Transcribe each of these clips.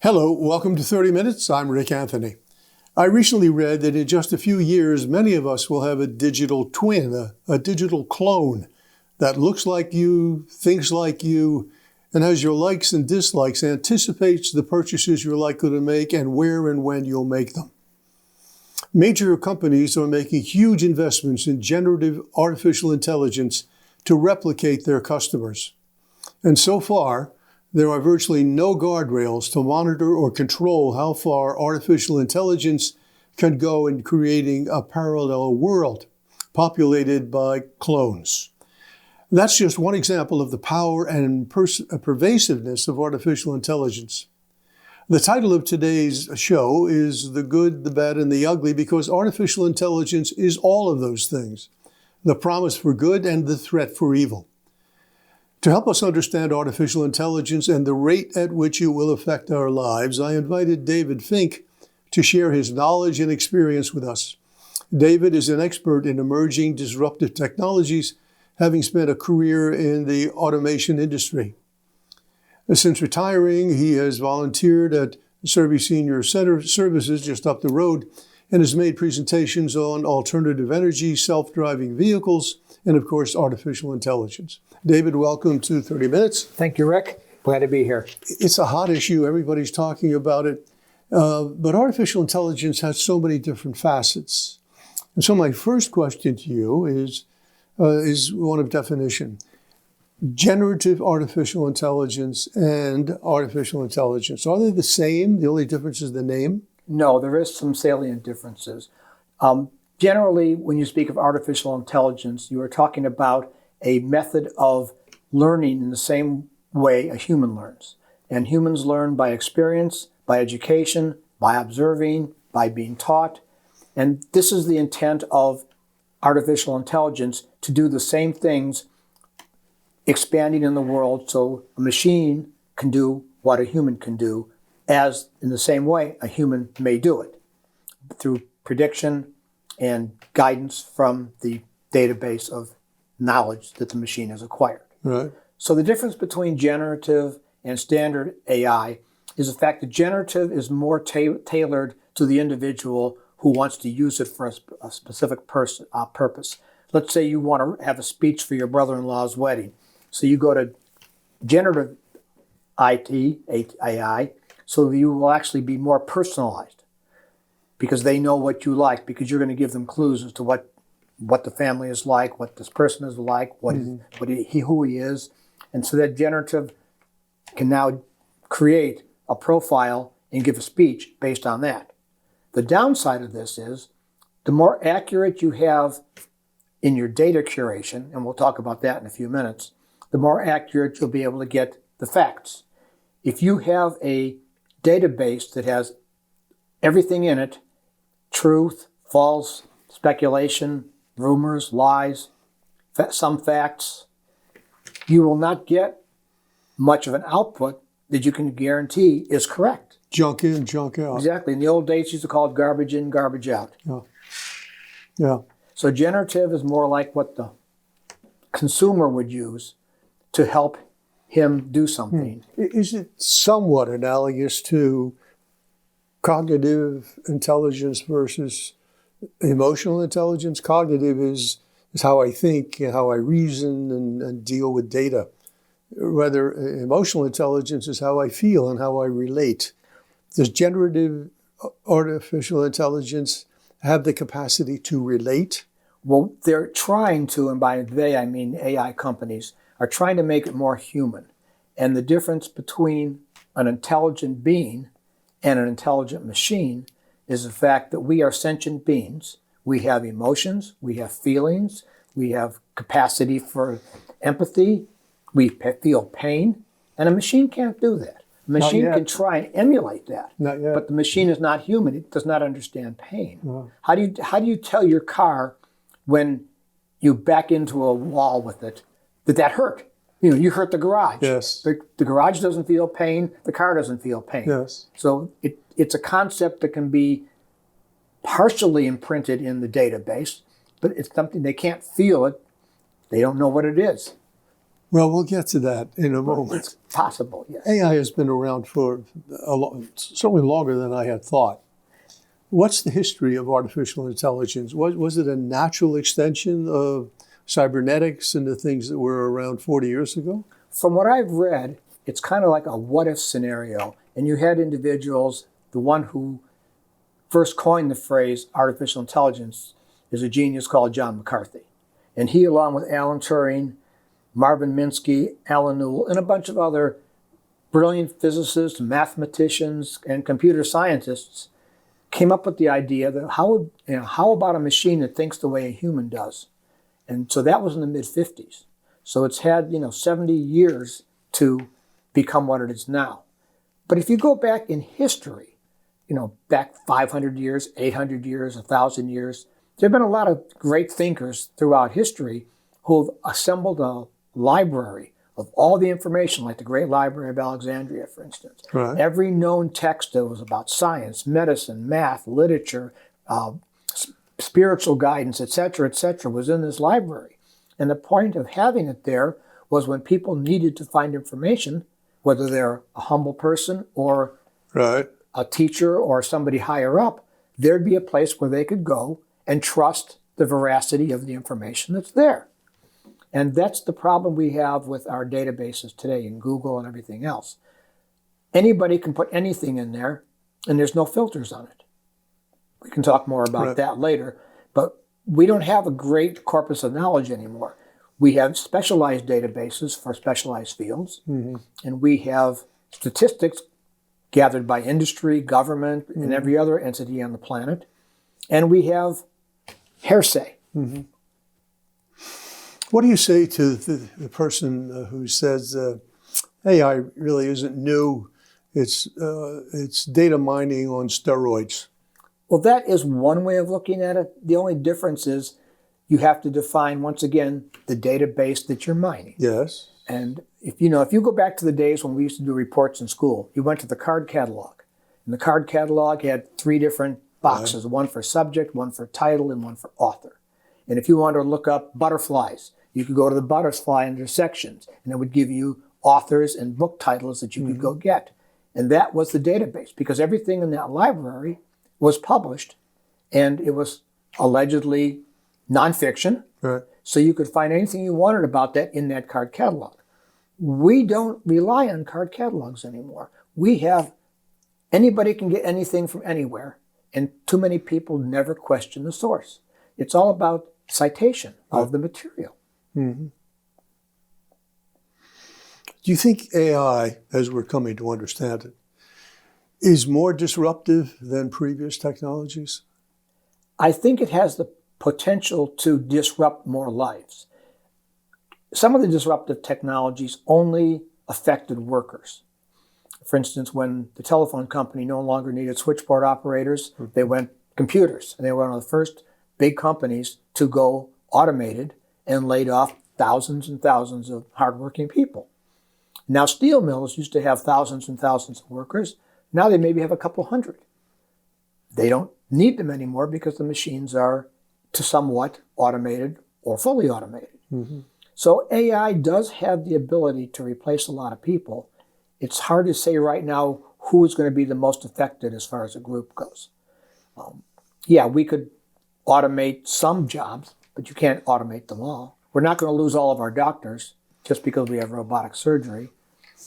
Hello, welcome to 30 Minutes. I'm Rick Anthony. I recently read that in just a few years, many of us will have a digital twin, a digital clone that looks like you, thinks like you, and has your likes and dislikes, anticipates the purchases you're likely to make and where and when you'll make them. Major companies are making huge investments in generative artificial intelligence to replicate their customers. And so far, there are virtually no guardrails to monitor or control how far artificial intelligence can go in creating a parallel world populated by clones. That's just one example of the power and pervasiveness of artificial intelligence. The title of today's show is The Good, the Bad, and the Ugly, because artificial intelligence is all of those things, the promise for good and the threat for evil. To help us understand artificial intelligence and the rate at which it will affect our lives, I invited David Fink to share his knowledge and experience with us. David is an expert in emerging disruptive technologies, having spent a career in the automation industry. Since retiring, he has volunteered at Surrey Senior Services just up the road and has made presentations on alternative energy, self-driving vehicles, and of course, artificial intelligence. David, welcome to 30 Minutes. Thank you, Rick. Glad to be here. It's a hot issue. Everybody's talking about it. But artificial intelligence has so many different facets. And so my first question to you is one of definition. Generative artificial intelligence and artificial intelligence, are they the same? The only difference is the name? No, there is some salient differences. Generally, when you speak of artificial intelligence, you are talking about a method of learning in the same way a human learns. And humans learn by experience, by education, by observing, by being taught. And this is the intent of artificial intelligence, to do the same things expanding in the world so a machine can do what a human can do, as in the same way a human may do it, through prediction and guidance from the database of knowledge that the machine has acquired. Right. So the difference between generative and standard AI is the fact that generative is more tailored to the individual who wants to use it for a specific purpose. Let's say you want to have a speech for your brother-in-law's wedding. So you go to generative AI, so you will actually be more personalized because they know what you like, because you're going to give them clues as to what the family is like, what this person is like, who he is. And so that generative can now create a profile and give a speech based on that. The downside of this is the more accurate you have in your data curation, and we'll talk about that in a few minutes, the more accurate you'll be able to get the facts. If you have a database that has everything in it, truth, false, speculation, rumors, lies, some facts, you will not get much of an output that you can guarantee is correct. Junk in, junk out. Exactly. In the old days, you used to call it garbage in, garbage out. Yeah. So generative is more like what the consumer would use to help him do something. Is it somewhat analogous to cognitive intelligence versus emotional intelligence? Cognitive is how I think and how I reason and deal with data. Rather, emotional intelligence is how I feel and how I relate. Does generative artificial intelligence have the capacity to relate? Well, they're trying to, and by they I mean AI companies, are trying to make it more human. And the difference between an intelligent being and an intelligent machine is the fact that we are sentient beings. We have emotions, we have feelings, we have capacity for empathy, we feel pain, and a machine can't do that. A machine can try and emulate that, but the machine is not human. It does not understand pain. No. How do you tell your car when you back into a wall with it that hurt? You hurt the garage. Yes. The garage doesn't feel pain. The car doesn't feel pain. Yes. So it's a concept that can be partially imprinted in the database, but it's something they can't feel it. They don't know what it is. Well, we'll get to that in a moment. It's possible, yes. AI has been around for certainly longer than I had thought. What's the history of artificial intelligence? Was it a natural extension of cybernetics and the things that were around 40 years ago? From what I've read, it's kind of like a what-if scenario. And you had individuals, the one who first coined the phrase artificial intelligence is a genius called John McCarthy. And he, along with Alan Turing, Marvin Minsky, Alan Newell, and a bunch of other brilliant physicists, mathematicians, and computer scientists, came up with the idea that how about a machine that thinks the way a human does? And so that was in the mid-50s. So it's had 70 years to become what it is now. But if you go back in history, back 500 years, 800 years, 1,000 years, there have been a lot of great thinkers throughout history who have assembled a library of all the information, like the Great Library of Alexandria, for instance. Right. Every known text that was about science, medicine, math, literature, spiritual guidance, etc., was in this library. And the point of having it there was when people needed to find information, whether they're a humble person or Right. a teacher or somebody higher up, there'd be a place where they could go and trust the veracity of the information that's there. And that's the problem we have with our databases today in Google and everything else. Anybody can put anything in there, and there's no filters on it. We can talk more about that later, but we don't have a great corpus of knowledge anymore. We have specialized databases for specialized fields, and we have statistics gathered by industry, government, and every other entity on the planet, and we have hearsay. What do you say to the person who says AI really isn't new? It's data mining on steroids. Well, that is one way of looking at it. The only difference is you have to define, once again, the database that you're mining. Yes. And if you go back to the days when we used to do reports in school, you went to the card catalog. And the card catalog had 3 different boxes, one for subject, one for title, and one for author. And if you wanted to look up butterflies, you could go to the butterfly intersections, and it would give you authors and book titles that you could go get. And that was the database, because everything in that library was published, and it was allegedly nonfiction. Right. So you could find anything you wanted about that in that card catalog. We don't rely on card catalogs anymore. Anybody can get anything from anywhere, and too many people never question the source. It's all about citation of the material. Do you think AI, as we're coming to understand it, is more disruptive than previous technologies? I think it has the potential to disrupt more lives. Some of the disruptive technologies only affected workers. For instance, when the telephone company no longer needed switchboard operators, they went computers. And they were one of the first big companies to go automated and laid off thousands and thousands of hardworking people. Now, steel mills used to have thousands and thousands of workers. Now they maybe have a couple hundred. They don't need them anymore because the machines are to somewhat automated or fully automated. So AI does have the ability to replace a lot of people. It's hard to say right now who is going to be the most affected as far as a group goes. We could automate some jobs, but you can't automate them all. We're not going to lose all of our doctors just because we have robotic surgery.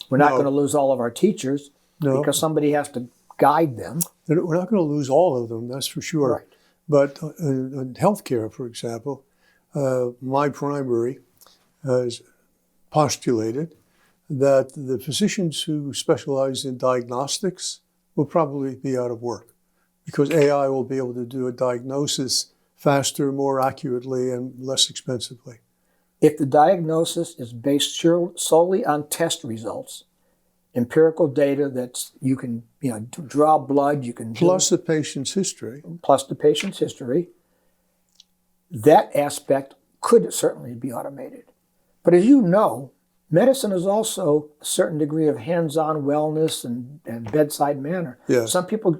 We're not going to lose all of our teachers because somebody has to guide them. We're not going to lose all of them, that's for sure. Right. But in healthcare, for example, my primary has postulated that the physicians who specialize in diagnostics will probably be out of work because AI will be able to do a diagnosis faster, more accurately, and less expensively. If the diagnosis is based solely on test results, empirical data that you can draw blood, you can plus the patient's history. Plus the patient's history, that aspect could certainly be automated. But as you know, medicine is also a certain degree of hands-on wellness and bedside manner. Yes. Some people,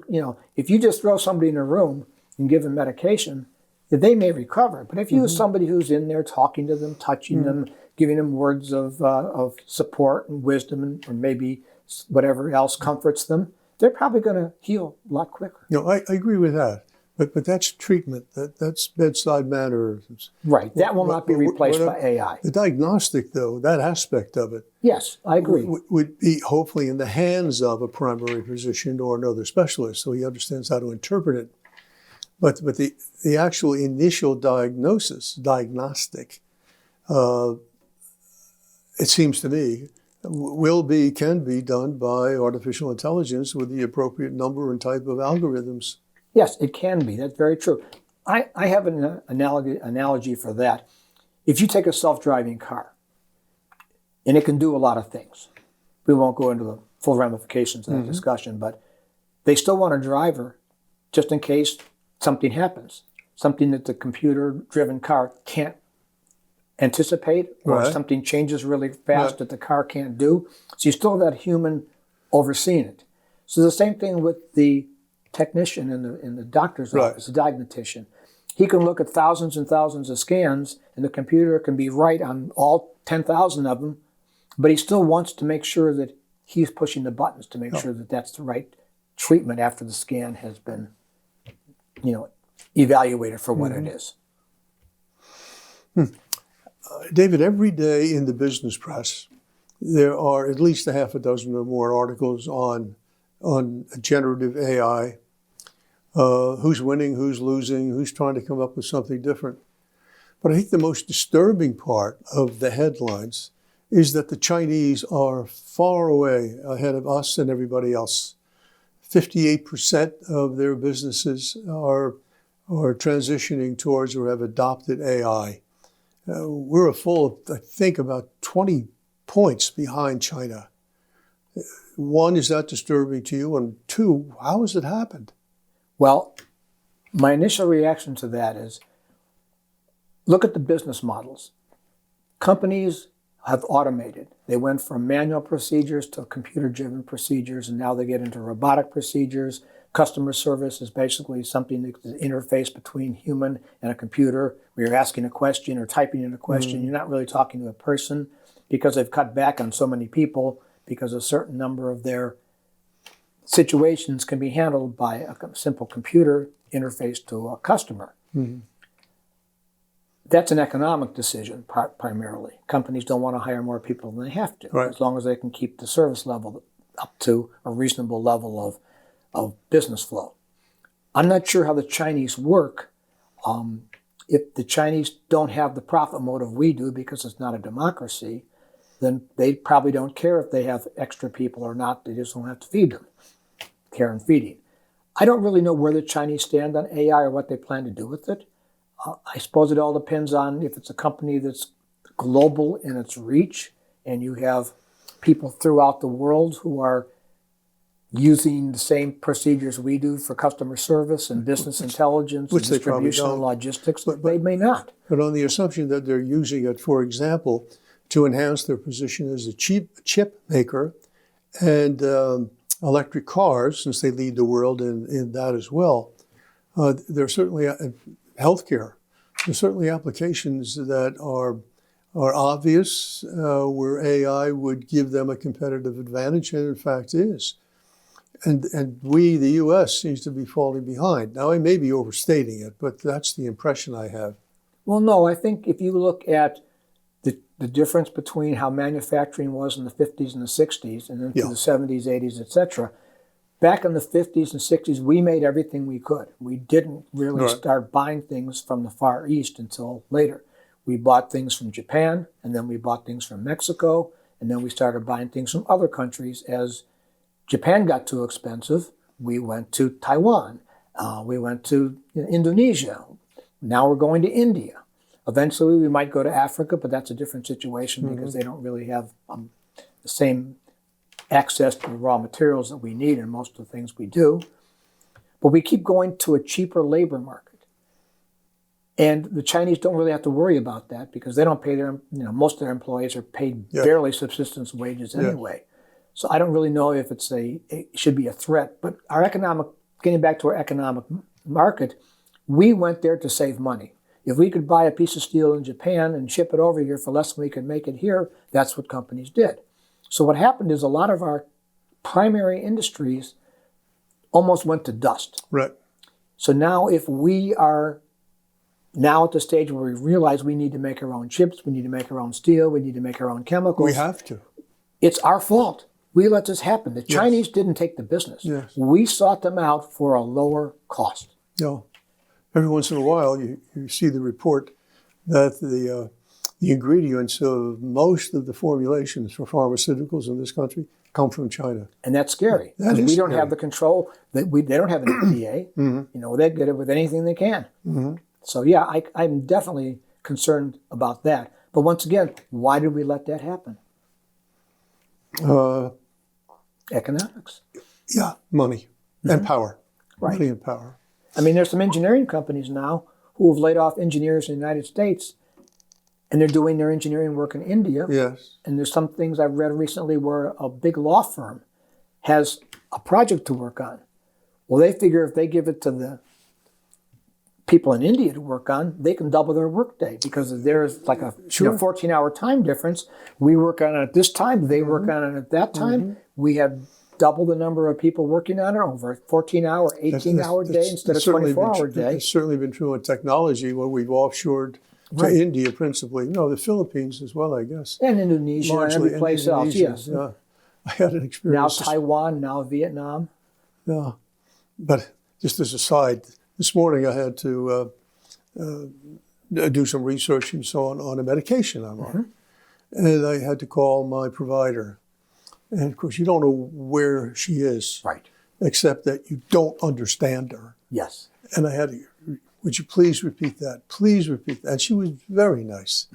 if you just throw somebody in a room and give them medication, they may recover. But if you have somebody who's in there talking to them, touching them, giving them words of support and wisdom and or maybe whatever else comforts them, they're probably going to heal a lot quicker. No, I agree with that. But that's treatment. That's bedside manner. Right. That will not be replaced by AI. The diagnostic, though, that aspect of it, yes, I agree, would be hopefully in the hands of a primary physician or another specialist, so he understands how to interpret it. But the actual initial diagnostic, it seems to me, can be done by artificial intelligence with the appropriate number and type of algorithms. Yes, it can be. That's very true. I have an analogy for that. If you take a self-driving car, and it can do a lot of things, we won't go into the full ramifications of that discussion, but they still want a driver just in case something happens, something that the computer-driven car can't anticipate, or something changes really fast that the car can't do. So you still have that human overseeing it. So the same thing with the technician in the doctor's office, the diagnostician. He can look at thousands and thousands of scans, and the computer can be right on all 10,000 of them, but he still wants to make sure that he's pushing the buttons to make sure that that's the right treatment after the scan has been, evaluated for what it is. David, every day in the business press, there are at least a half a dozen or more articles on generative AI, who's winning, who's losing, who's trying to come up with something different. But I think the most disturbing part of the headlines is that the Chinese are far away ahead of us and everybody else. 58% of their businesses are transitioning towards or have adopted AI. We're a full, I think, about 20 points behind China. One, is that disturbing to you? And two, how has it happened? Well, my initial reaction to that is, look at the business models. Companies have automated. They went from manual procedures to computer-driven procedures, and now they get into robotic procedures. Customer service is basically something that's an interface between human and a computer, where you're asking a question or typing in a question. You're not really talking to a person because they've cut back on so many people, because a certain number of their situations can be handled by a simple computer interface to a customer. That's an economic decision primarily. Companies don't want to hire more people than they have to, as long as they can keep the service level up to a reasonable level of business flow. I'm not sure how the Chinese work. If the Chinese don't have the profit motive we do, because it's not a democracy, then they probably don't care if they have extra people or not. They just don't have to feed them. Care and feeding. I don't really know where the Chinese stand on AI or what they plan to do with it. I suppose it all depends on if it's a company that's global in its reach, and you have people throughout the world who are using the same procedures we do for customer service and business intelligence and distribution and logistics. But they may not. But on the assumption that they're using it, for example, to enhance their position as a chip maker and electric cars, since they lead the world in that as well, there's certainly healthcare. There's certainly applications that are obvious where AI would give them a competitive advantage, and in fact is. And we, the U.S., seems to be falling behind. Now, I may be overstating it, but that's the impression I have. Well, no, I think if you look at the difference between how manufacturing was in the 50s and the 60s and then through the 70s, 80s, etc. Back in the 50s and 60s, we made everything we could. We didn't really start buying things from the Far East until later. We bought things from Japan, and then we bought things from Mexico, and then we started buying things from other countries. As Japan got too expensive, we went to Taiwan. We went to Indonesia. Now we're going to India. Eventually, we might go to Africa, but that's a different situation because they don't really have the same access to the raw materials that we need in most of the things we do. But we keep going to a cheaper labor market. And the Chinese don't really have to worry about that because they don't pay most of their employees are paid barely subsistence wages anyway. So I don't really know if it should be a threat. But getting back to our economic market, we went there to save money. If we could buy a piece of steel in Japan and ship it over here for less than we could make it here, that's what companies did. So what happened is a lot of our primary industries almost went to dust. Right. So now if we are now at the stage where we realize we need to make our own chips, we need to make our own steel, we need to make our own chemicals. We have to. It's our fault. We let this happen. The Chinese didn't take the business. Yes. We sought them out for a lower cost. No. Every once in a while, you see the report that the ingredients of most of the formulations for pharmaceuticals in this country come from China. And that's scary. Because we don't have the control. They don't have an FDA. Mm-hmm. They get it with anything they can. Mm-hmm. So yeah, I'm definitely concerned about that. But once again, why did we let that happen? Economics. Yeah, money and power. Right. Money and power. I mean, there's some engineering companies now who have laid off engineers in the United States, and they're doing their engineering work in India. Yes. And there's some things I've read recently where a big law firm has a project to work on. Well, they figure if they give it to the people in India to work on, they can double their workday because there's like a 14-hour time difference. We work on it at this time, they work on it at that time. We have double the number of people working on it over a 14-hour, 18-hour day instead of 24-hour day. It's certainly been true in technology where we've offshored to India principally. No, the Philippines as well, I guess. And Indonesia and every place else, yes. Yeah. I had an experience. Now Taiwan, now Vietnam. Yeah. But just as a side, this morning I had to do some research and so on a medication I'm on. And I had to call my provider. And of course, you don't know where she is. Right. Except that you don't understand her. Yes. And I had to, would you please repeat that? Please repeat that. And she was very nice.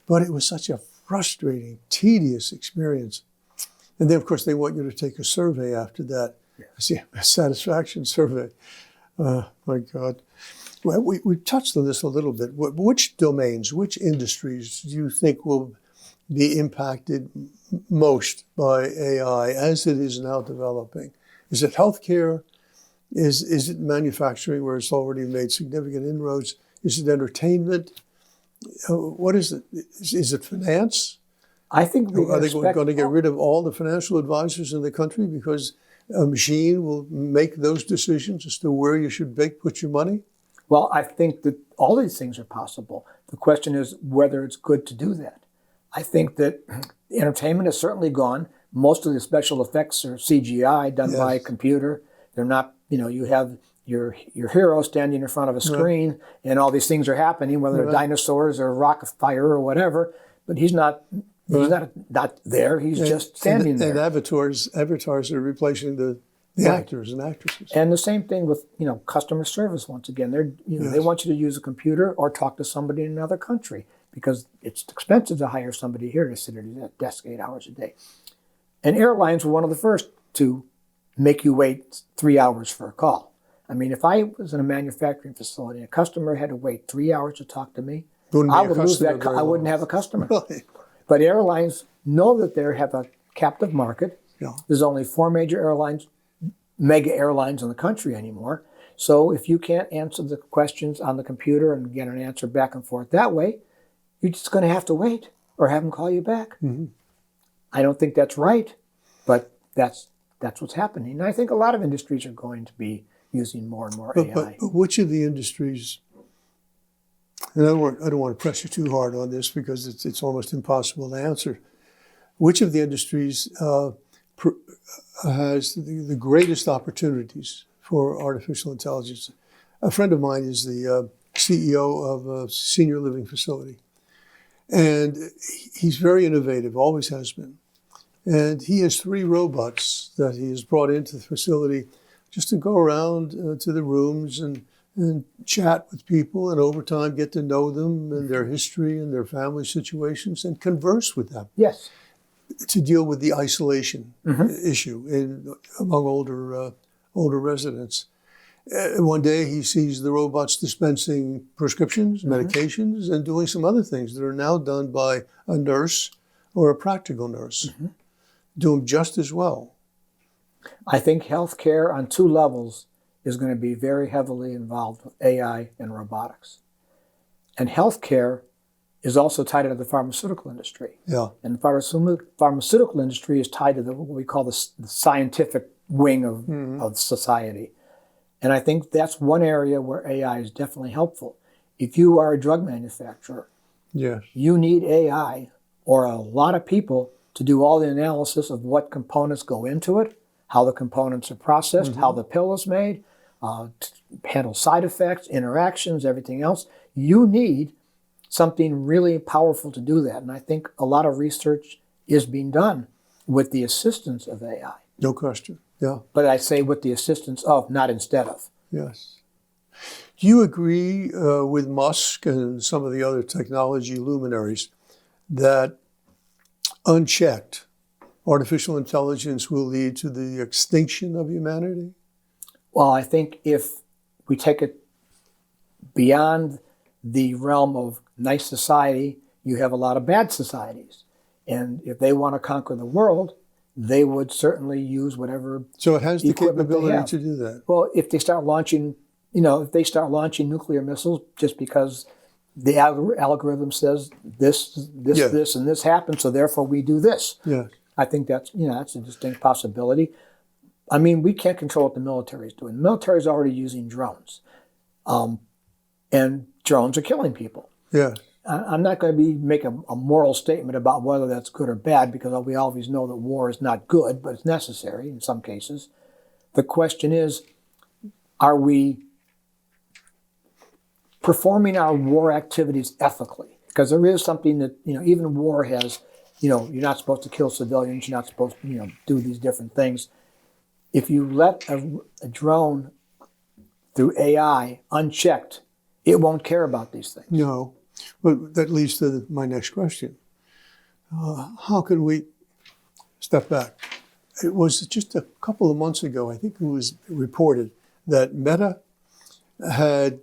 But it was such a frustrating, tedious experience. And then, of course, they want you to take a survey after that. Yeah. A satisfaction survey. My God. Well, we touched on this a little bit. Which domains, which industries do you think will be impacted most by AI as it is now developing? Is it healthcare? Is it manufacturing where it's already made significant inroads? Is it entertainment? What is it? Is it finance? I think are they going to get rid of all the financial advisors in the country because a machine will make those decisions as to where you should put your money? Well, I think that all these things are possible. The question is whether it's good to do that. I think that entertainment has certainly gone. Most of the special effects are CGI done by a computer. They're not, you have your hero standing in front of a screen and all these things are happening, whether they're dinosaurs or rocket fire or whatever, but he's not there. He's just standing there. And avatars are replacing the actors and actresses. And the same thing with, customer service once again. They want you to use a computer or talk to somebody in another country because it's expensive to hire somebody here to sit at a desk 8 hours a day. And airlines were one of the first to make you wait 3 hours for a call. I mean, if I was in a manufacturing facility and a customer had to wait 3 hours to talk to me, I would lose that. I wouldn't have a customer. Really? But airlines know that they have a captive market. Yeah. There's only 4 major mega airlines in the country anymore. So if you can't answer the questions on the computer and get an answer back and forth that way, you're just going to have to wait or have them call you back. I don't think that's right, but that's what's happening. And I think a lot of industries are going to be using more and more AI. But which of the industries, and I don't want to press you too hard on this because it's almost impossible to answer, which of the industries has the greatest opportunities for artificial intelligence? A friend of mine is the CEO of a senior living facility. And he's very innovative, always has been. And he has 3 robots that he has brought into the facility just to go around to the rooms and chat with people and over time get to know them and their history and their family situations and converse with them. Yes. To deal with the isolation issue among older residents. One day he sees the robots dispensing prescriptions, medications, and doing some other things that are now done by a nurse or a practical nurse. Do them just as well. I think healthcare on 2 levels is going to be very heavily involved with AI and robotics. And healthcare is also tied into the pharmaceutical industry. Yeah. And the pharmaceutical industry is tied to what we call the scientific wing of society. And I think that's one area where AI is definitely helpful. If you are a drug manufacturer, Yes. you need AI or a lot of people to do all the analysis of what components go into it, how the components are processed, how the pill is made, to handle side effects, interactions, everything else. You need something really powerful to do that. And I think a lot of research is being done with the assistance of AI. No question. Yeah. But I say with the assistance of, not instead of. Yes. Do you agree with Musk and some of the other technology luminaries that unchecked, artificial intelligence will lead to the extinction of humanity? Well, I think if we take it beyond the realm of nice society, you have a lot of bad societies. And if they want to conquer the world, they would certainly use whatever. So it has the equipment they capability have. to do that. Well, if they start launching, if they start launching nuclear missiles just because the algorithm says this, Yeah. this, and this happens, so therefore we do this. Yeah. I think that's a distinct possibility. I mean, we can't control what the military is doing. The military is already using drones, and drones are killing people. Yeah. I'm not going to make a moral statement about whether that's good or bad, because we always know that war is not good, but it's necessary in some cases. The question is, are we performing our war activities ethically? Because there is something that, even war has, you're not supposed to kill civilians, you're not supposed to, do these different things. If you let a drone through AI unchecked, it won't care about these things. No. But that leads to my next question. How can we step back? It was just a couple of months ago, I think it was reported that Meta had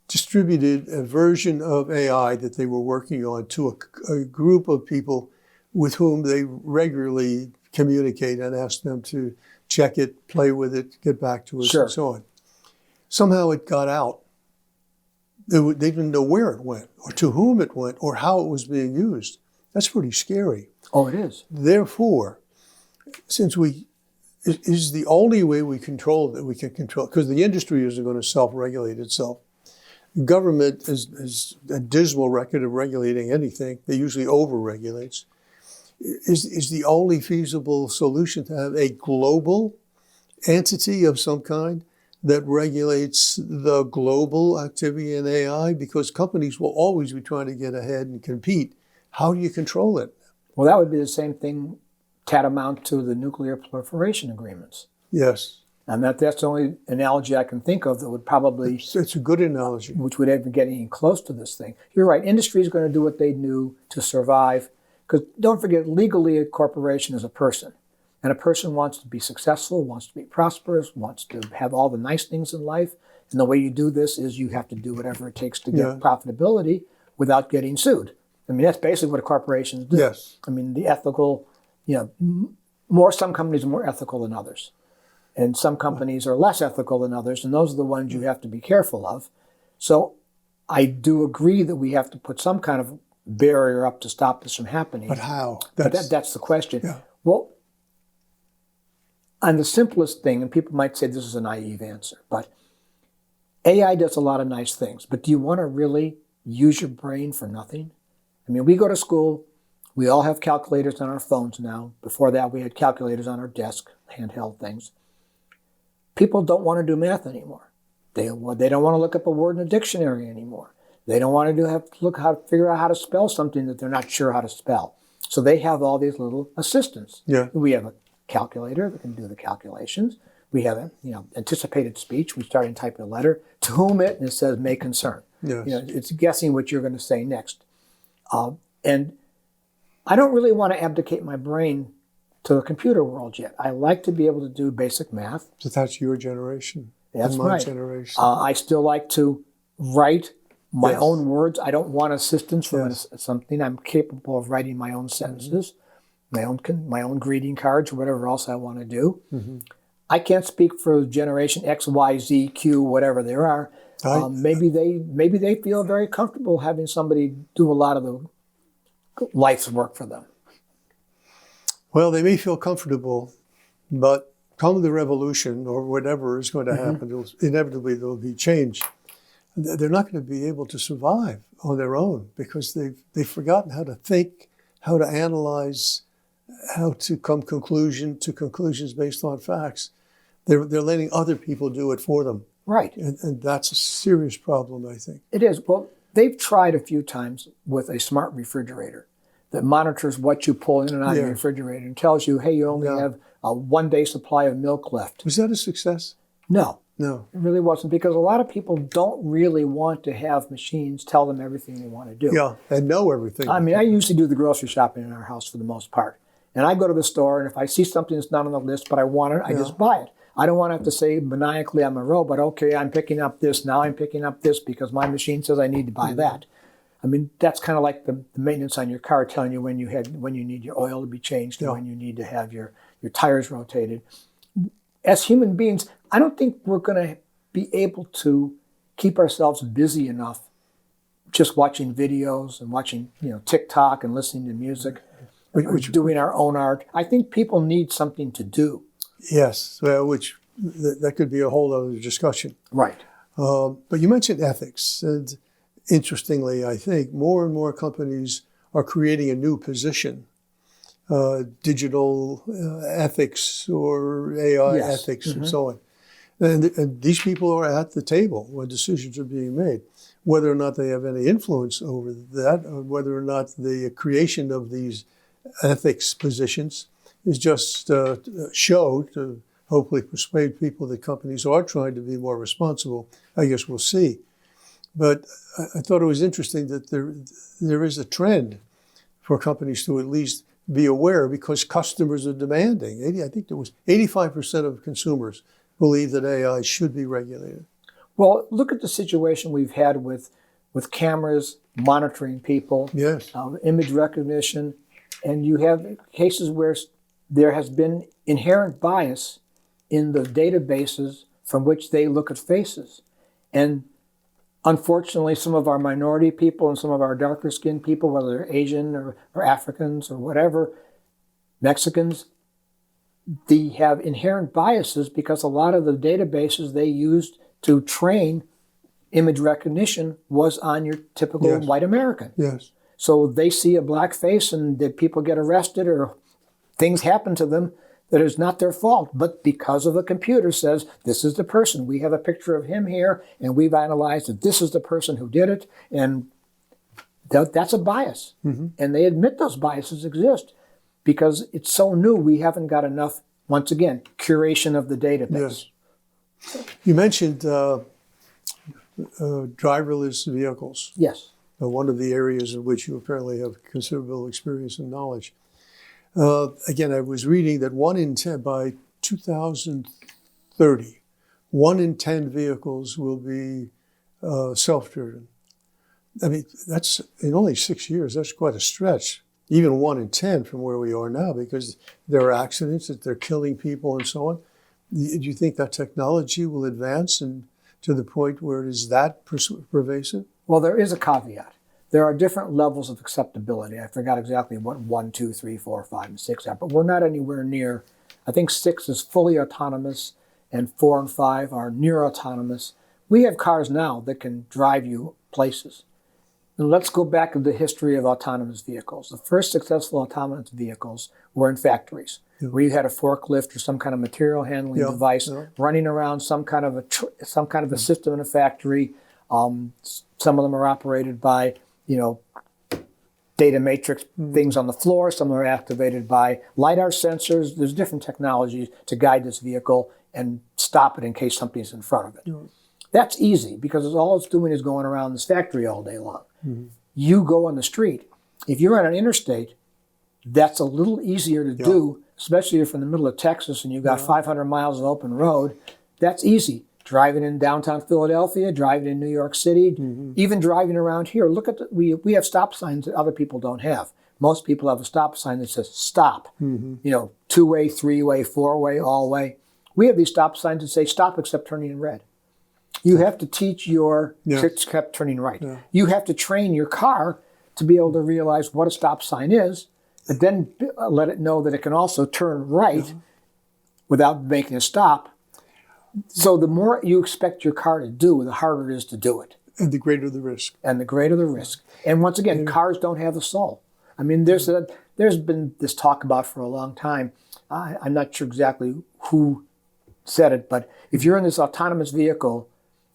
distributed a version of AI that they were working on to a group of people with whom they regularly communicate and ask them to check it, play with it, get back to us, Sure. and so on. Somehow it got out. They didn't know where it went, or to whom it went, or how it was being used. That's pretty scary. Oh, it is. Therefore, since is the only way we control that we can control, because the industry isn't going to self-regulate itself. Government is a dismal record of regulating anything. They usually over-regulates. Is the only feasible solution to have a global entity of some kind that regulates the global activity in AI? Because companies will always be trying to get ahead and compete. How do you control it? Well, that would be the same thing tantamount to the nuclear proliferation agreements. Yes. And that's the only analogy I can think of that would probably... It's a good analogy. Which would ever get any close to this thing. You're right, industry is going to do what they do to survive. Because don't forget, legally a corporation is a person. And a person wants to be successful, wants to be prosperous, wants to have all the nice things in life. And the way you do this is you have to do whatever it takes to get profitability without getting sued. I mean, that's basically what corporations do. Yes. I mean, the ethical, some companies are more ethical than others. And some companies are less ethical than others, and those are the ones you have to be careful of. So I do agree that we have to put some kind of barrier up to stop this from happening. But how? That's the question. Yeah. Well, on the simplest thing, and people might say this is a naive answer, but AI does a lot of nice things. But do you want to really use your brain for nothing? I mean, we go to school, we all have calculators on our phones now. Before that, we had calculators on our desk, handheld things. People don't want to do math anymore. They don't want to look up a word in a dictionary anymore. They don't want to figure out how to spell something that they're not sure how to spell. So they have all these little assistants. Yeah. We have a calculator that can do the calculations. We have anticipated speech. We start and type a letter to whom it, and it says may concern. Yes. It's guessing what you're going to say next. And I don't really want to abdicate my brain to the computer world yet. I like to be able to do basic math. So that's your generation. That's my right. generation. I still like to write my own words. I don't want assistance from something. I'm capable of writing my own sentences, my own greeting cards, or whatever else I want to do. Mm-hmm. I can't speak for generation X, Y, Z, Q, whatever there are. Maybe they feel very comfortable having somebody do a lot of the life's work for them. Well, they may feel comfortable, but come the revolution or whatever is going to happen, inevitably there will be change. They're not going to be able to survive on their own because they've forgotten how to think, how to analyze, how to come to conclusions based on facts. They're letting other people do it for them. Right. And that's a serious problem, I think. It is. Well, they've tried a few times with a smart refrigerator that monitors what you pull in and out of your refrigerator and tells you, hey, you only have a 1 day supply of milk left. Was that a success? No. No. It really wasn't, because a lot of people don't really want to have machines tell them everything they want to do. Yeah, and know everything. I mean, I usually do the grocery shopping in our house for the most part. And I go to the store, and if I see something that's not on the list, but I want it, I just buy it. I don't want to have to say maniacally I'm a robot, okay, I'm picking up this, now I'm picking up this because my machine says I need to buy that. I mean, that's kind of like the maintenance on your car telling you when you need your oil to be changed and when you need to have your tires rotated. As human beings, I don't think we're going to be able to keep ourselves busy enough just watching videos and watching TikTok and listening to music, doing our own art. I think people need something to do. Yes, well, that could be a whole other discussion. Right. But you mentioned ethics, and interestingly, I think more and more companies are creating a new position, digital ethics or AI ethics and so on. And these people are at the table when decisions are being made. Whether or not they have any influence over that, or whether or not the creation of these ethics positions is just a show to hopefully persuade people that companies are trying to be more responsible, I guess we'll see. But I thought it was interesting that there is a trend for companies to at least be aware because customers are demanding. I think there was 85% of consumers believe that AI should be regulated. Well, look at the situation we've had with cameras monitoring people, image recognition, and you have cases where there has been inherent bias in the databases from which they look at faces. And unfortunately, some of our minority people and some of our darker skinned people, whether they're Asian or Africans or whatever, Mexicans, they have inherent biases because a lot of the databases they used to train image recognition was on your typical white American. Yes. So they see a black face and that people get arrested or things happen to them that is not their fault, but because of a computer says, this is the person. We have a picture of him here, and we've analyzed that this is the person who did it, and that's a bias. And they admit those biases exist because it's so new, we haven't got enough, once again, curation of the database. Yes. You mentioned driverless vehicles. Yes. One of the areas in which you apparently have considerable experience and knowledge. Again, I was reading that 1 in 10, by 2030, 1 in 10 vehicles will be self-driven. I mean, that's in only 6 years, that's quite a stretch. Even 1 in 10 from where we are now, because there are accidents, that they're killing people and so on. Do you think that technology will advance and to the point where it is that pervasive? Well, there is a caveat. There are different levels of acceptability. I forgot exactly what 1, 2, 3, 4, 5, and 6 are, but we're not anywhere near. I think 6 is fully autonomous, and 4 and 5 are near autonomous. We have cars now that can drive you places. And let's go back to the history of autonomous vehicles. The first successful autonomous vehicles were in factories, where you had a forklift or some kind of material handling device running around some kind of a system in a factory. Some of them are operated by data matrix things on the floor. Some are activated by LiDAR sensors. There's different technologies to guide this vehicle and stop it in case something's in front of it. That's easy because all it's doing is going around this factory all day long. You go on the street. If you're on an interstate, that's a little easier to do, especially if you're in the middle of Texas and you've got 500 miles of open road. That's easy. Driving in downtown Philadelphia, driving in New York City, even driving around here. Look at we have stop signs that other people don't have. Most people have a stop sign that says stop. 2-way, 3-way, 4-way, all way. We have these stop signs that say stop except turning in red. You have to teach your, Yeah. it kept turning right. Yeah. You have to train your car to be able to realize what a stop sign is, but then let it know that it can also turn right without making a stop. So the more you expect your car to do, the harder it is to do it. And the greater the risk. And the greater the risk. And once again, cars don't have the soul. I mean, there's been this talk about for a long time. I'm not sure exactly who said it, but if you're in this autonomous vehicle,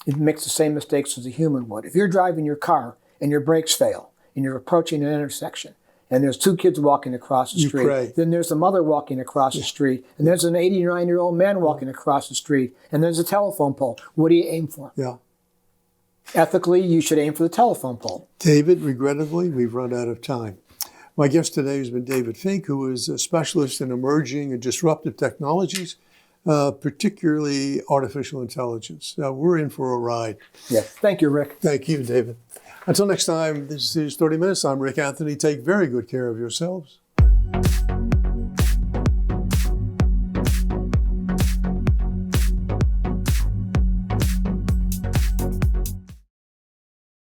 it makes the same mistakes as a human would. If you're driving your car and your brakes fail and you're approaching an intersection and there's two kids walking across the street, pray. then there's a mother walking across the street, and there's an 89-year-old man walking across the street, and there's a telephone pole. What do you aim for? Yeah. Ethically, you should aim for the telephone pole. David, regrettably, we've run out of time. My guest today has been David Fink, who is a specialist in emerging and disruptive technologies, particularly artificial intelligence. We're in for a ride. Yes. Thank you, Rick. Thank you, David. Until next time, this is 30 Minutes. I'm Rick Anthony. Take very good care of yourselves.